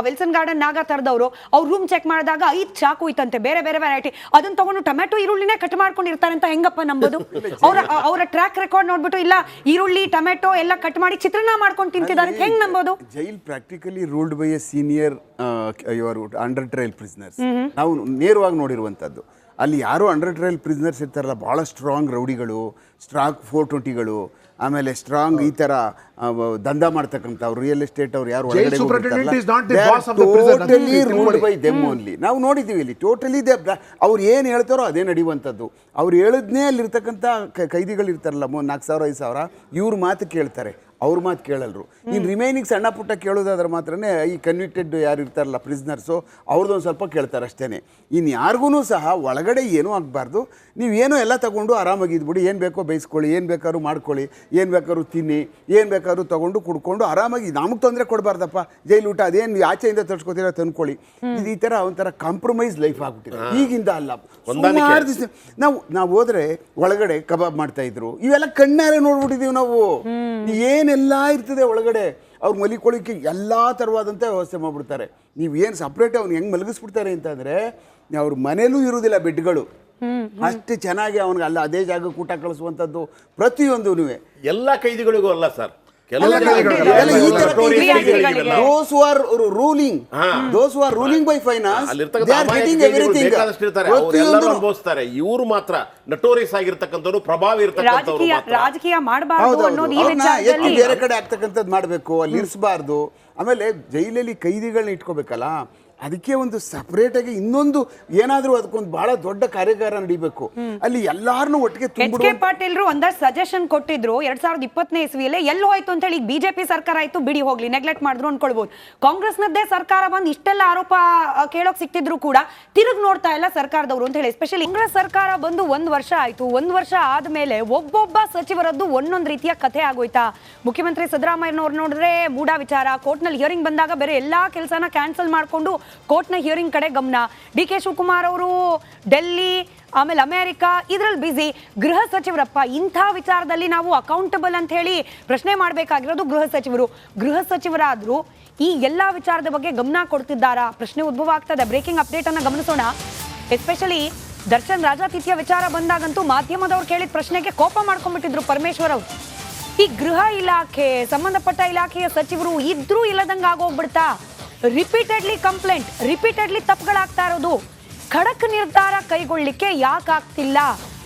Wilson garden ನಾಗ ತರದವರು ಅವ್ರ room check ಮಾಡಿದಾಗ 5 ಚಾಕು ಇತ್ತಂತೆ, ಬೇರೆ ಬೇರೆ ವೆರೈಟಿ. ಅದನ್ನ ತಗೊಂಡು ಟೊಮೆಟೊ ಈರುಳ್ಳಿನೇ ಕಟ್ ಮಾಡ್ಕೊಂಡಿರ್ತಾರೆ ಅಂತ ಹೆಂಗಪ್ಪ ನಂಬೋದು? ಅವರ ಟ್ರ್ಯಾಕ್ ರೆಕಾರ್ಡ್ ನೋಡ್ಬಿಟ್ಟು ಇಲ್ಲ ಈರುಳ್ಳಿ ಟೊಮೆಟೊ ಎಲ್ಲ ಕಟ್ ಮಾಡಿ ಚಿತ್ರಾನ್ನ ಮಾಡ್ಕೊಂಡು ತಿಂತಿದ್ದಾರೆ, ಹೆಂಗ್ ನಂಬೋದು? Jail practically ruled by a senior under trial prisoners. ನಾವು ನೇರವಾಗಿ ನೋಡಿರುವಂಥದ್ದು. ಅಲ್ಲಿ ಯಾರೋ ಅಂಡರ್ ಟ್ರಯಲ್ ಪ್ರಿಸನರ್ಸ್ ಇರ್ತಾರಲ್ಲ, ಭಾಳ ಸ್ಟ್ರಾಂಗ್ ರೌಡಿಗಳು, ಸ್ಟ್ರಾಂಗ್ 420ಗಳು, ಆಮೇಲೆ ಸ್ಟ್ರಾಂಗ್ ಈ ತರ ದಂಧ ಮಾಡ್ತಕ್ಕಂಥವ್ರು, ರಿಯಲ್ ಎಸ್ಟೇಟ್ ಅವ್ರು ಯಾರು ನಾವು ನೋಡಿದ್ದೀವಿ ಇಲ್ಲಿ. ಟೋಟಲಿ ಅವ್ರು ಏನು ಹೇಳ್ತಾರೋ ಅದೇ ನಡೆಯುವಂಥದ್ದು. ಅವ್ರು ಹೇಳಿದ್ನೇ ಅಲ್ಲಿರ್ತಕ್ಕಂಥ ಕೈದಿಗಳು ಇರ್ತಾರಲ್ಲ, 4,000 5,000, ಇವ್ರ ಮಾತು ಕೇಳ್ತಾರೆ, ಅವ್ರ ಮಾತು ಕೇಳಲ್ರು. ಇನ್ನು ರಿಮೈನಿಂಗ್ ಸಣ್ಣ ಪುಟ್ಟ ಕೇಳೋದಾದ್ರೆ ಮಾತ್ರನೇ ಈ ಕನ್ವಿಕ್ಟೆಡ್ ಯಾರು ಇರ್ತಾರಲ್ಲ ಪ್ರಿಸ್ನರ್ಸು, ಅವ್ರದ್ದೊಂದು ಸ್ವಲ್ಪ ಕೇಳ್ತಾರೆ ಅಷ್ಟೇ. ಇನ್ನು ಯಾರಿಗೂ ಸಹ ಒಳಗಡೆ ಏನೂ ಆಗಬಾರ್ದು. ನೀವೇನೋ ಎಲ್ಲ ತಗೊಂಡು ಆರಾಮಾಗಿ ಇದ್ಬಿಡಿ, ಏನು ಬೇಕೋ ಬೇಯಿಸ್ಕೊಳ್ಳಿ, ಏನು ಬೇಕಾದ್ರೂ ಮಾಡ್ಕೊಳ್ಳಿ, ಏನು ಬೇಕಾದ್ರೂ ತಿನ್ನಿ, ಏನು ಬೇಕಾದ್ರೂ ತೊಗೊಂಡು ಕುಡ್ಕೊಂಡು ಆರಾಮಾಗಿ. ನಮಗೆ ತೊಂದರೆ ಕೊಡಬಾರ್ದಪ್ಪ ಜೈಲು ಊಟ, ಅದೇನು ಆಚೆಯಿಂದ ತರ್ಸ್ಕೊತೀರ ತಂದ್ಕೊಳ್ಳಿ. ಇದು ಈ ಥರ ಒಂಥರ ಕಾಂಪ್ರಮೈಸ್ ಲೈಫ್ ಆಗ್ಬಿಟ್ಟಿದೆ ಈಗಿಂದ. ಅಲ್ಲ, ಸುಮಾರು ದಿವಸ ನಾವು ಹೋದ್ರೆ ಒಳಗಡೆ ಕಬಾಬ್ ಮಾಡ್ತಾ ಇದ್ರು, ಇವೆಲ್ಲ ಕಣ್ಣಾರೆ ನೋಡ್ಬಿಟ್ಟಿದೀವಿ ನಾವು. ಏನೆಲ್ಲ ಇರ್ತದೆ ಒಳಗಡೆ, ಅವ್ರು ಮಲಿಕೊಳ್ಳಿಕ್ಕೆ ಎಲ್ಲ ಥರವಾದಂಥ ವ್ಯವಸ್ಥೆ ಮಾಡಿಬಿಡ್ತಾರೆ. ನೀವು ಏನು ಸಪ್ರೇಟ್ ಅವ್ನು ಹೆಂಗೆ ಮಲಗಿಸ್ಬಿಡ್ತಾರೆ ಅಂತಂದರೆ, ಅವ್ರ ಮನೇಲೂ ಇರುವುದಿಲ್ಲ ಬೆಡ್ಗಳು, ಅಷ್ಟು ಚೆನ್ನಾಗಿ ಅವ್ನಿಗೆ ಅಲ್ಲ ಅದೇ ಜಾಗಕ್ಕೆ ಊಟ ಕಳಿಸುವಂಥದ್ದು ಪ್ರತಿಯೊಂದು. ಎಲ್ಲ ಕೈದಿಗಳಿಗೂ ಅಲ್ಲ sir, those who are ruling by finance, they are getting everything. ಅನುಭವಿಸ್ತಾರೆ. ಇವರು ಮಾತ್ರ ನಟೋರಿಯಸ್ ಆಗಿರ್ತಕ್ಕಂಥವ್ರು, ಪ್ರಭಾವಿ ಇರ್ತಕ್ಕಂಥವ್ರು. ರಾಜಕೀಯ ಮಾಡಬಾರ್ದು ಅನ್ನೋದು ಈ ವಿಚಾರದಲ್ಲಿ ಬೇರೆ ಕಡೆ ಆಗ್ತಕ್ಕಂಥದ್ದು ಮಾಡಬೇಕು, ಅಲ್ಲಿ ಇರಿಸಬಾರ್ದು. ಆಮೇಲೆ ಜೈಲಲ್ಲಿ ಕೈದಿಗಳನ್ನ ಇಟ್ಕೋಬೇಕಲ್ಲ, ಅದಕ್ಕೆ ಒಂದು ಸಪರೇಟ್ ಆಗಿ ಇನ್ನೊಂದು ಏನಾದ್ರೂ ಅದಕ್ಕೊಂದು ಬಹಳ ದೊಡ್ಡ ಕಾರ್ಯಾಗಾರ ನಡೀಬೇಕು. ಅಲ್ಲಿ ಎಲ್ಲಾರನ್ನೂ ಒಟ್ಟಿಗೆ ಎಚ್ ಕೆ ಪಾಟೀಲ್ರು ಒಂದಷ್ಟು ಸಜೆಷನ್ ಕೊಟ್ಟಿದ್ರು 2020ನೇ ಇಸ್ವಿಯಲ್ಲಿ. ಎಲ್ಲಿ ಹೋಯ್ತು ಅಂತ ಹೇಳಿ ಬಿಜೆಪಿ ಸರ್ಕಾರ ಆಯ್ತು, ಬಿಡಿ ಹೋಗ್ಲಿ, ನೆಗ್ಲೆಕ್ಟ್ ಮಾಡಿದ್ರು ಅನ್ಕೊಳ್ಬಹುದು. ಕಾಂಗ್ರೆಸ್ನದ್ದೇ ಸರ್ಕಾರ ಬಂದು ಇಷ್ಟೆಲ್ಲ ಆರೋಪ ಕೇಳೋಕ್ ಸಿಕ್ತಿದ್ರು ಕೂಡ ತಿರುಗಿ ನೋಡ್ತಾ ಇಲ್ಲ ಸರ್ಕಾರದವರು ಅಂತ ಹೇಳಿ. ಎಸ್ಪೆಷಲಿ ಕಾಂಗ್ರೆಸ್ ಸರ್ಕಾರ ಬಂದು 1 ವರ್ಷ ಆಯ್ತು. 1 ವರ್ಷ ಆದ್ಮೇಲೆ ಒಬ್ಬೊಬ್ಬ ಸಚಿವರದ್ದು ಒಂದೊಂದು ರೀತಿಯ ಕಥೆ ಆಗೋಯ್ತಾ. ಮುಖ್ಯಮಂತ್ರಿ ಸಿದ್ದರಾಮಯ್ಯನವ್ರು ನೋಡಿದ್ರೆ ಮೂಡ ವಿಚಾರ, ಕೋರ್ಟ್ನಲ್ಲಿ ಹಿಯರಿಂಗ್ ಬಂದಾಗ ಬೇರೆ ಎಲ್ಲಾ ಕೆಲಸನ ಕ್ಯಾನ್ಸಲ್ ಮಾಡ್ಕೊಂಡು ಕೋರ್ಟ್ನ ಹಿಯರಿಂಗ್ ಕಡೆ ಗಮನ. ಡಿ ಕೆ ಶಿವಕುಮಾರ್ ಅವರು ಡೆಲ್ಲಿ, ಆಮೇಲೆ ಅಮೆರಿಕ, ಇದ್ರಲ್ಲಿ ಬಿಸಿ. ಗೃಹ ಸಚಿವರಪ್ಪ, ಇಂಥ ವಿಚಾರದಲ್ಲಿ ನಾವು ಅಕೌಂಟಬಲ್ ಅಂತ ಹೇಳಿ ಪ್ರಶ್ನೆ ಮಾಡಬೇಕಾಗಿರೋದು ಗೃಹ ಸಚಿವರಾದ್ರು ಈ ಎಲ್ಲಾ ವಿಚಾರದ ಬಗ್ಗೆ ಗಮನ ಕೊಡ್ತಿದ್ದಾರಾ? ಪ್ರಶ್ನೆ ಉದ್ಭವ ಆಗ್ತದೆ. ಬ್ರೇಕಿಂಗ್ ಅಪ್ಡೇಟ್ ಅನ್ನ ಗಮನಿಸೋಣ. ಎಸ್ಪೆಷಲಿ ದರ್ಶನ್ ರಾಜಾತಿಥ್ಯ ವಿಚಾರ ಬಂದಾಗಂತೂ ಮಾಧ್ಯಮದವ್ರು ಕೇಳಿದ ಪ್ರಶ್ನೆಗೆ ಕೋಪ ಮಾಡ್ಕೊಂಡ್ಬಿಟ್ಟಿದ್ರು ಪರಮೇಶ್ವರ್ ಅವರು. ಈ ಗೃಹ ಇಲಾಖೆ ಸಂಬಂಧಪಟ್ಟ ಇಲಾಖೆಯ ಸಚಿವರು ಇದ್ರೂ ಇಲ್ಲದಂಗ ಆಗೋಗ್ಬಿಡ್ತಾ? ರಿಪೀಟೆಡ್ಲಿ ಕಂಪ್ಲೇಂಟ್, ರಿಪೀಟೆಡ್ಲಿ ತಪ್ಪುಗಳಾಗ್ತಾ ಇರೋದು. ಖಡಕ್ ನಿರ್ಧಾರ ಕೈಗೊಳ್ಳಿಕ್ಕೆ ಯಾಕೆ ಆಗ್ತಿಲ್ಲ?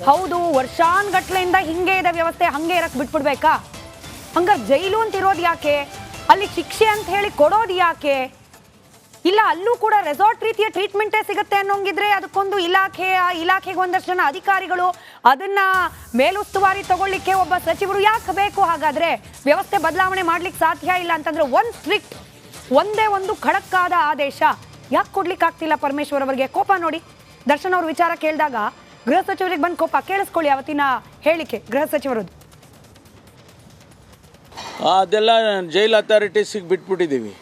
ಹೌದು, ವರ್ಷಾನ್ಗಟ್ಲೆಯಿಂದ ಹಿಂಗೆ ಇದೆ ವ್ಯವಸ್ಥೆ, ಹಂಗೆ ಇರಕ್ ಬಿಟ್ಬಿಡ್ಬೇಕಾ? ಹಂಗಾರೆ ಜೈಲು ಅಂತ ಇರೋದು ಯಾಕೆ? ಅಲ್ಲಿ ಶಿಕ್ಷೆ ಅಂತ ಹೇಳಿ ಕೊಡೋದು ಯಾಕೆ? ಇಲ್ಲ ಅಲ್ಲೂ ಕೂಡ ರೆಸಾರ್ಟ್ ರೀತಿಯ ಟ್ರೀಟ್ಮೆಂಟೇ ಸಿಗುತ್ತೆ ಅನ್ನೋಂಗಿದ್ರೆ ಅದಕ್ಕೊಂದು ಇಲಾಖೆಗೆ ಒಂದಷ್ಟು ಜನ ಅಧಿಕಾರಿಗಳು, ಅದನ್ನ ಮೇಲುಸ್ತುವಾರಿ ತಗೊಳ್ಳಿಕ್ಕೆ ಒಬ್ಬ ಸಚಿವರು ಯಾಕೆ ಬೇಕು? ಹಾಗಾದ್ರೆ ವ್ಯವಸ್ಥೆ ಬದಲಾವಣೆ ಮಾಡ್ಲಿಕ್ಕೆ ಸಾಧ್ಯ ಇಲ್ಲ ಅಂತಂದ್ರೆ ಒಂದೇ ಒಂದು ಖಡಕ್ಕಾದ ಆದೇಶ ಯಾಕೆ ಕೊಡ್ಲಿಕ್ಕೆ ಆಗ್ತಿಲ್ಲ ಪರಮೇಶ್ವರ್ ಅವರಿಗೆ? ಕೋಪ ನೋಡಿ, ದರ್ಶನ್ ಅವ್ರ ವಿಚಾರ ಕೇಳಿದಾಗ ಗೃಹ ಸಚಿವರಿಗೆ ಬಂದು ಕೋಪ. ಕೇಳಿಸ್ಕೊಳ್ಳಿ ಅವತ್ತಿನ ಹೇಳಿಕೆ ಗೃಹ ಸಚಿವರದ್ದು. ಅದೆಲ್ಲ ಜೈಲ್ ಅಥಾರಿಟೀಸಿಗೆ ಬಿಟ್ಬಿಟ್ಟಿದ್ದೀವಿ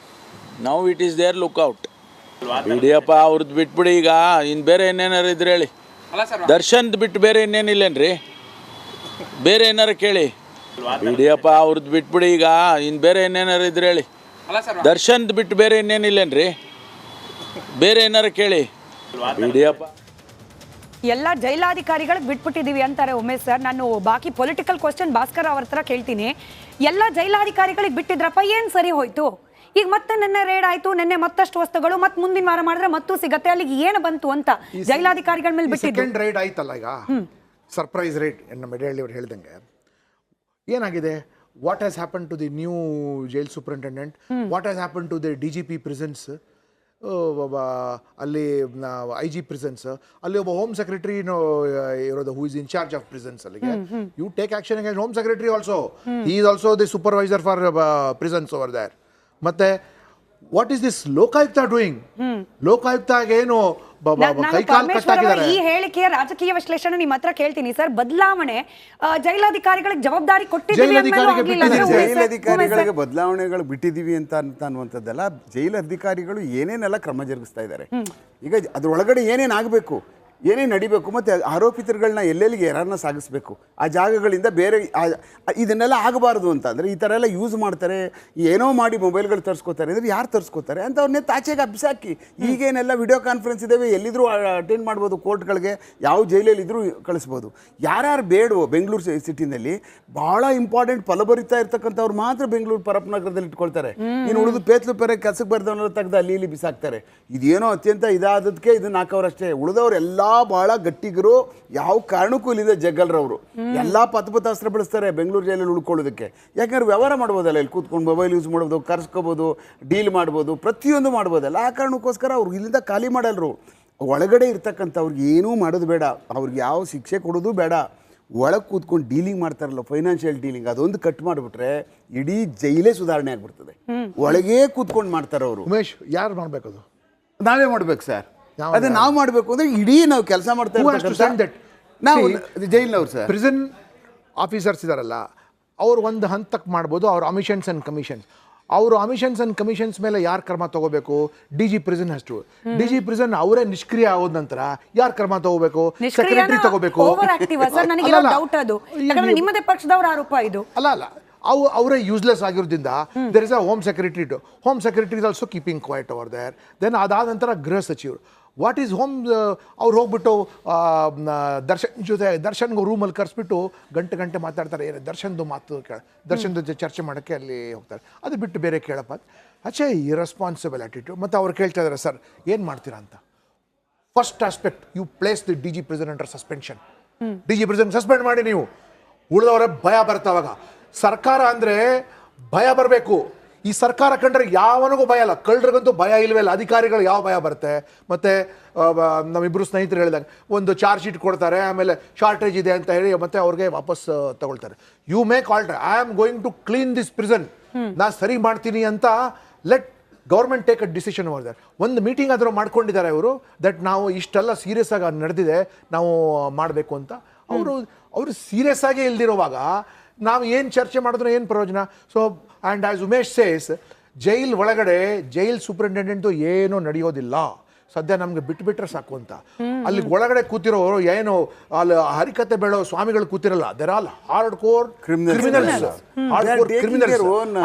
ನಾವು. It is there lookout. ಬಿಡಿಯಪ್ಪ, ಅವ್ರದ್ದು ಬಿಟ್ಬಿಡಿ. ಈಗ ಇನ್ನು ಬೇರೆ ಏನೇನಾರು ಇದ್ರೆ ಹೇಳಿ. ದರ್ಶನ್ದು ಬಿಟ್ಟು ಬೇರೆ ಇನ್ನೇನಿಲ್ಲೇನ್ರಿ? ಬೇರೆ ಏನಾರು ಕೇಳಿ. ಬಿಡಿಯಪ್ಪ, ಅವ್ರದ್ದು ಬಿಟ್ಬಿಡಿ. ಈಗ ಇನ್ನು ಬೇರೆ ಏನೇನಾರು ಇದ್ರೆ ಹೇಳಿ. ದರ್ಶನ್ದು ಬಿಟ್ಟು ಬೇರೆ ಇನ್ನೇನಿಲ್ಲೇನ್ರಿ? ಬೇರೆ ಏನಾರು ಕೇಳಿ. ಬಿಡಿಯಪ್ಪ, ಎಲ್ಲ ಜೈಲಾಧಿಕಾರಿಗಳಿಗೆ ಬಿಟ್ಬಿಟ್ಟಿದೀವಿ ಅಂತಾರೆ ಉಮೇಶ್ ಸರ್. ನಾನು ಬಾಕಿ ಪೊಲಿಟಿಕಲ್ ಕ್ವಶನ್ ಭಾಸ್ಕರ್ ಅವ್ರ ಹತ್ರ ಕೇಳ್ತೀನಿ. ಎಲ್ಲ ಜೈಲಾಧಿಕಾರಿಗಳಿಗೆ ಬಿಟ್ಟಿದ್ರಪ್ಪ, ಏನ್ ಸರಿ ಹೋಯ್ತು? ಈಗ ಮತ್ತೆ ನಿನ್ನೆ ರೇಡ್ ಆಯ್ತು, ನಿನ್ನೆ ಮತ್ತಷ್ಟು ವಸ್ತುಗಳು, ಮತ್ತೆ ಮುಂದಿನ ವಾರ ಮಾಡಿದ್ರೆ ಮತ್ತೂ ಸಿಗತ್ತೆ. ಅಲ್ಲಿಗೆ ಏನು ಬಂತು ಅಂತ ಜೈಲಾಧಿಕಾರಿಗಳ ಮೇಲೆ ಬಿಟ್ಟಿದ್ದು. ಸೆಕೆಂಡ್ ರೇಡ್ ಆಯ್ತಲ್ಲ, ಈಗ ಸರ್ಪ್ರೈಸ್ ರೇಡ್ ನಮ್ಮ ಮೆಡಹಳ್ಳಿ ಅವ್ರು ಹೇಳ್ದಂಗೆ ಏನಾಗಿದೆ? What has happen to the new jail superintendent? What has happen to the DGP prisons? ಅಲ್ಲಿ IG ಪ್ರಿಸನ್ಸ್, ಅಲ್ಲಿ ಒಬ್ಬ ಹೋಮ್ ಸೆಕ್ರೆಟರಿ ಇರೋದು, who is in charge of prisons. ಅಲ್ಲಿಗೆ you take action against home secretary also. He is also the supervisor for prisons over there. ಮತ್ತೆ what is this Lokayukta doing? ಲೋಕಾಯುಕ್ತಗೇನು ಈ ಹೇಳಿಕೆಯ ರಾಜಕೀಯ ವಿಶ್ಲೇಷಣೆ ನಿಮ್ಮ ಹತ್ರ ಕೇಳ್ತೀನಿ ಸರ್. ಬದಲಾವಣೆ ಜೈಲಾಧಿಕಾರಿಗಳಿಗೆ ಜವಾಬ್ದಾರಿ ಕೊಟ್ಟಿದ್ದೀವಿ, ಜೈಲಧಿಕಾರಿಗಳಿಗೆ ಬದಲಾವಣೆಗಳು ಬಿಟ್ಟಿದ್ದೀವಿ ಅಂತ ಅನ್ನುವಂಥದ್ದೆಲ್ಲ. ಜೈಲಧಿಕಾರಿಗಳು ಏನೇನೆಲ್ಲ ಕ್ರಮ ಜರುಗಿಸ್ತಾ ಇದ್ದಾರೆ. ಈಗ ಅದ್ರೊಳಗಡೆ ಏನೇನಾಗಬೇಕು, ಏನೇ ನಡಿಬೇಕು ಮತ್ತು ಆರೋಪಿತರುಗಳನ್ನ ಎಲ್ಲೆಲ್ಲಿಗೆ ಯಾರನ್ನ ಸಾಗಿಸ್ಬೇಕು ಆ ಜಾಗಗಳಿಂದ ಬೇರೆ ಇದನ್ನೆಲ್ಲ ಆಗಬಾರ್ದು ಅಂತ ಅಂದರೆ ಈ ಥರ ಎಲ್ಲ ಯೂಸ್ ಮಾಡ್ತಾರೆ, ಏನೋ ಮಾಡಿ ಮೊಬೈಲ್ಗಳು ತರಿಸ್ಕೋತಾರೆ ಅಂದರೆ ಯಾರು ತರಿಸ್ಕೋತಾರೆ ಅಂತ ಅವ್ರನ್ನೇ ತಾಚೆಗೆ ಹಬ್ಸಾಕಿ. ಈಗೇನೆಲ್ಲ ವಿಡಿಯೋ ಕಾನ್ಫರೆನ್ಸ್ ಇದ್ದಾವೆ, ಎಲ್ಲಿದ್ದರೂ ಅಟೆಂಡ್ ಮಾಡ್ಬೋದು, ಕೋರ್ಟ್ಗಳಿಗೆ ಯಾವ ಜೈಲಲ್ಲಿದ್ದರೂ ಕಳಿಸ್ಬೋದು. ಯಾರ್ಯಾರು ಬೇಡವೋ ಬೆಂಗಳೂರು ಸಿಟಿನಲ್ಲಿ ಭಾಳ ಇಂಪಾರ್ಟೆಂಟ್ ಫಲಭರಿತ ಇರ್ತಕ್ಕಂಥವ್ರು ಮಾತ್ರ ಬೆಂಗಳೂರು ಪರಪ್ಪನಗರದಲ್ಲಿ ಇಟ್ಕೊಳ್ತಾರೆ. ಇನ್ನು ಉಳಿದು ಪೇತ್ಲು ಪೆರೆ ಕೆಲಸಕ್ಕೆ ಬರ್ದವನ್ನೆಲ್ಲ ತೆಗೆದು ಅಲ್ಲಿ ಇಲ್ಲಿ ಬಿಸಾಕ್ತಾರೆ. ಇದೇನೋ ಅತ್ಯಂತ ಇದಾದದಕ್ಕೆ ಇದನ್ನ ಹಾಕೋರಷ್ಟೇ. ಉಳಿದವರೆಲ್ಲ ಭಾಳ ಗಟ್ಟಿಗರು, ಯಾವ ಕಾರಣಕ್ಕೂ ಇಲ್ಲಿಂದ ಜಗ್ಗಲ್ರವರು ಎಲ್ಲ ಪಥಪಥಾಸ್ತ್ರ ಬಳಸ್ತಾರೆ ಬೆಂಗಳೂರು ಜೈಲಲ್ಲಿ ಉಳ್ಕೊಳ್ಳೋದಕ್ಕೆ. ಯಾಕಂದ್ರೆ ವ್ಯವಹಾರ ಮಾಡ್ಬೋದಲ್ಲ, ಇಲ್ಲಿ ಕೂತ್ಕೊಂಡು ಮೊಬೈಲ್ ಯೂಸ್ ಮಾಡ್ಬೋದು, ಕರ್ಸ್ಕೋಬೋದು, ಡೀಲ್ ಮಾಡ್ಬೋದು, ಪ್ರತಿಯೊಂದು ಮಾಡ್ಬೋದಲ್ಲ. ಆ ಕಾರಣಕ್ಕೋಸ್ಕರ ಅವ್ರು ಇಲ್ಲಿಂದ ಖಾಲಿ ಮಾಡಲ್ರು. ಒಳಗಡೆ ಇರ್ತಕ್ಕಂಥವ್ರಿಗೆ ಏನೂ ಮಾಡೋದು ಬೇಡ, ಅವ್ರಿಗೆ ಯಾವ ಶಿಕ್ಷೆ ಕೊಡೋದು ಬೇಡ, ಒಳಗೆ ಕೂತ್ಕೊಂಡು ಡೀಲಿಂಗ್ ಮಾಡ್ತಾರಲ್ಲ, ಫೈನಾನ್ಷಿಯಲ್ ಡೀಲಿಂಗ್, ಅದೊಂದು ಕಟ್ ಮಾಡಿಬಿಟ್ರೆ ಇಡೀ ಜೈಲೇ ಸುಧಾರಣೆ ಆಗ್ಬಿಡ್ತದೆ. ಒಳಗೇ ಕೂತ್ಕೊಂಡು ಮಾಡ್ತಾರೆ ಅವರು. ಉಮೇಶ್, ಯಾರು ಮಾಡ್ಬೇಕು ಅದು? ನಾವೇ ಮಾಡ್ಬೇಕು ಸರ್. ಅದೇ ನಾವು ಮಾಡಬೇಕು ಅಂದ್ರೆ ಇಡೀ ನಾವು ಕೆಲಸ ಮಾಡ್ತಾ ನಾವು ಜೈಲ್ನವ್ರು ಸರ್. ಪ್ರಿಸನ್ ಆಫೀಸರ್ಸ್ ಇದಾರಲ್ಲ, ಅವ್ರು ಒಂದು ಹಂತಕ್ಕೆ ಮಾಡ್ಬೋದು. ಅವ್ರ ಅಮಿಷನ್ಸ್ ಆ್ಯಂಡ್ ಕಮಿಷನ್ಸ್, ಅವರು ಅಮಿಷನ್ಸ್ ಆ್ಯಂಡ್ ಕಮಿಷನ್ಸ್ ಮೇಲೆ ಯಾರು ಕ್ರಮ ತಗೋಬೇಕು? DG ಪ್ರಿಸನ್ ಅಷ್ಟು. DG ಪ್ರಿಸನ್ ಅವರೇ ನಿಷ್ಕ್ರಿಯ ಆದ ನಂತರ ಯಾರು ಕ್ರಮ ತಗೋಬೇಕು? ಸೆಕ್ರೆಟರಿ ತಗೋಬೇಕು. ನಿಮ್ಮದೇ ಪಕ್ಷದವರ ಆರೋಪ ಇದು. ಅಲ್ಲ ಅವರೇ ಯೂಸ್ಲೆಸ್ ಆಗಿರೋದ್ರಿಂದ there is a home secretary. Home secretary is also keeping quiet over there. Then ಅದಾದ ನಂತರ ಗೃಹ ಸಚಿವರು. What is home? ಅವ್ರು ಹೋಗ್ಬಿಟ್ಟು ದರ್ಶನ್ಗೆ ರೂಮಲ್ಲಿ ಕರೆಸ್ಬಿಟ್ಟು ಗಂಟೆ ಮಾತಾಡ್ತಾರೆ. ಏನು ದರ್ಶನ್ದು ಮಾತು ದರ್ಶನ್ದು ಚರ್ಚೆ ಮಾಡೋಕ್ಕೆ ಅಲ್ಲಿ ಹೋಗ್ತಾರೆ. ಅದು ಬಿಟ್ಟು ಬೇರೆ ಕೇಳಪ್ಪ. ಅಚ್ಚೇ ಇರೆಸ್ಪಾನ್ಸಿಬಲ್ ಆ್ಯಟಿಟ್ಯೂಡ್. ಮತ್ತು ಅವ್ರು ಕೇಳ್ತಾ ಇದ್ದಾರೆ, ಸರ್ ಏನು ಮಾಡ್ತೀರಾ ಅಂತ. First aspect, you place the DG prison under suspension. DG prison suspend ಮಾಡಿ. ನೀವು ಉಳಿದವರೇ ಭಯ ಬರ್ತಾವಾಗ. ಸರ್ಕಾರ ಅಂದರೆ ಭಯ ಬರಬೇಕು. ಈ ಸರ್ಕಾರ ಕಂಡ್ರೆ ಯಾವನಿಗೂ ಭಯ ಇಲ್ಲ. ಕಳ್ಳರಿಗಂತೂ ಭಯ ಇಲ್ವೇ ಇಲ್ಲ. ಅಧಿಕಾರಿಗಳು ಯಾವ ಭಯ ಬರುತ್ತೆ? ಮತ್ತು ನಮ್ಮಿಬ್ಬರು ಸ್ನೇಹಿತರು ಹೇಳಿದಾಗ ಒಂದು ಚಾರ್ಜ್ ಶೀಟ್ ಕೊಡ್ತಾರೆ, ಆಮೇಲೆ ಶಾರ್ಟೇಜ್ ಇದೆ ಅಂತ ಹೇಳಿ ಮತ್ತೆ ಅವ್ರಿಗೆ ವಾಪಸ್ ತಗೊಳ್ತಾರೆ. You make alter, I am going to clean this prison, ನಾನು ಸರಿ ಮಾಡ್ತೀನಿ ಅಂತ let government take a decision over that. ಒಂದು ಮೀಟಿಂಗ್ ಆದರೂ ಮಾಡ್ಕೊಂಡಿದ್ದಾರೆ ಇವರು, ದಟ್ ನಾವು ಇಷ್ಟೆಲ್ಲ ಸೀರಿಯಸ್ ಆಗಿ ನಡೆದಿದೆ, ನಾವು ಮಾಡಬೇಕು ಅಂತ. ಅವರು ಸೀರಿಯಸ್ ಆಗೇ ಇಲ್ದಿರುವಾಗ ನಾವು ಏನು ಚರ್ಚೆ ಮಾಡಿದ್ರು ಏನು ಪ್ರಯೋಜನ? So and as Umesh says, jail ಒಳಗಡೆ ಜೈಲ್ ಸೂಪರಿಂಟೆಂಡೆಂಟು ಏನೂ ನಡೆಯೋದಿಲ್ಲ. ಸದ್ಯ ನಮ್ಗೆ ಬಿಟ್ಬಿಟ್ರೆ ಸಾಕು ಅಂತ. ಅಲ್ಲಿ ಒಳಗಡೆ ಕೂತಿರೋರು ಏನು ಅಲ್ಲಿ ಹರಿಕತೆ ಬೇಡೋ ಸ್ವಾಮಿಗಳು ಕೂತಿರಲ್ಲ. There all hard core criminals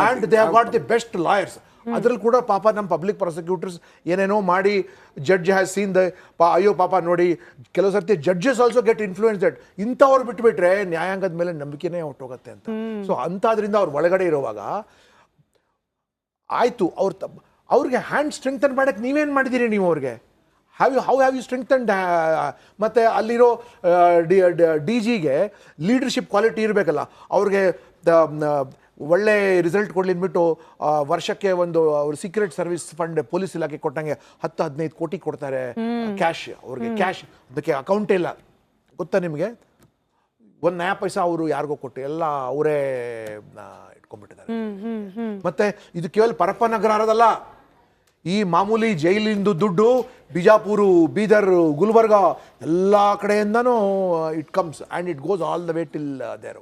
and they have got the best lawyers. ಅದ್ರಲ್ಲಿ ಕೂಡ ಪಾಪ ನಮ್ಮ ಪಬ್ಲಿಕ್ ಪ್ರಾಸಿಕ್ಯೂಟರ್ಸ್ ಏನೇನೋ ಮಾಡಿ ಜಡ್ಜ್ ಹ್ಯಾಸ್ ಸೀನ್ ದ ಅಯ್ಯೋ ಪಾಪ ನೋಡಿ, ಕೆಲವು ಸರ್ತಿ judges also get influence that. ಇಂಥವ್ರು ಬಿಟ್ಬಿಟ್ರೆ ನ್ಯಾಯಾಂಗದ ಮೇಲೆ ನಂಬಿಕೆನೇ ಹೊಟ್ಟೋಗುತ್ತೆ ಅಂತ. ಸೊ ಅಂಥದ್ರಿಂದ ಅವ್ರು ಒಳಗಡೆ ಇರುವಾಗ ಆಯಿತು, ಅವ್ರಿಗೆ ಹ್ಯಾಂಡ್ ಸ್ಟ್ರೆಂಥನ್ ಮಾಡೋಕ್ಕೆ ನೀವೇನು ಮಾಡಿದ್ದೀರಿ? ನೀವು ಅವ್ರಿಗೆ ಹೌ ಹ್ಯಾವ್ ಯು ಸ್ಟ್ರೆಂಥನ್? ಮತ್ತು ಅಲ್ಲಿರೋ DGಗೆ ಲೀಡರ್ಶಿಪ್ ಕ್ವಾಲಿಟಿ ಇರಬೇಕಲ್ಲ. ಅವ್ರಿಗೆ ಒಳ್ಳೆ ರಿಸಲ್ಟ್ ಕೊಡಲಿ ಅಂದ್ಬಿಟ್ಟು ವರ್ಷಕ್ಕೆ ಒಂದು ಅವ್ರ ಸೀಕ್ರೆಟ್ ಸರ್ವಿಸ್ ಫಂಡ್ ಪೊಲೀಸ್ ಇಲಾಖೆ ಕೊಟ್ಟಂಗೆ 10-15 ಕೋಟಿ ಕೊಡ್ತಾರೆ ಕ್ಯಾಶ್. ಅವ್ರಿಗೆ ಕ್ಯಾಶ್, ಅದಕ್ಕೆ ಅಕೌಂಟೇ ಇಲ್ಲ. ಗೊತ್ತಾ ನಿಮಗೆ? 1 ನಯಾ ಪೈಸಾ ಅವರು ಯಾರಿಗೋ ಕೊಟ್ಟು ಎಲ್ಲ ಅವರೇ ಇಟ್ಕೊಂಡ್ಬಿಟ್ಟಿದ್ದಾರೆ. ಮತ್ತೆ ಇದು ಕೇವಲ ಪರಪ್ಪನಗರ ಅನ್ನೋದಲ್ಲ, ಈ ಮಾಮೂಲಿ ಜೈಲಿಂದು ದುಡ್ಡು ಬಿಜಾಪುರ, ಬೀದರ್, ಗುಲ್ಬರ್ಗ ಎಲ್ಲ ಕಡೆಯಿಂದನೂ it comes and it goes all the way till there.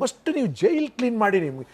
First ನೀವು ಜೈಲ್ ಕ್ಲೀನ್ ಮಾಡಿ. ನಿಮ್ಗೆ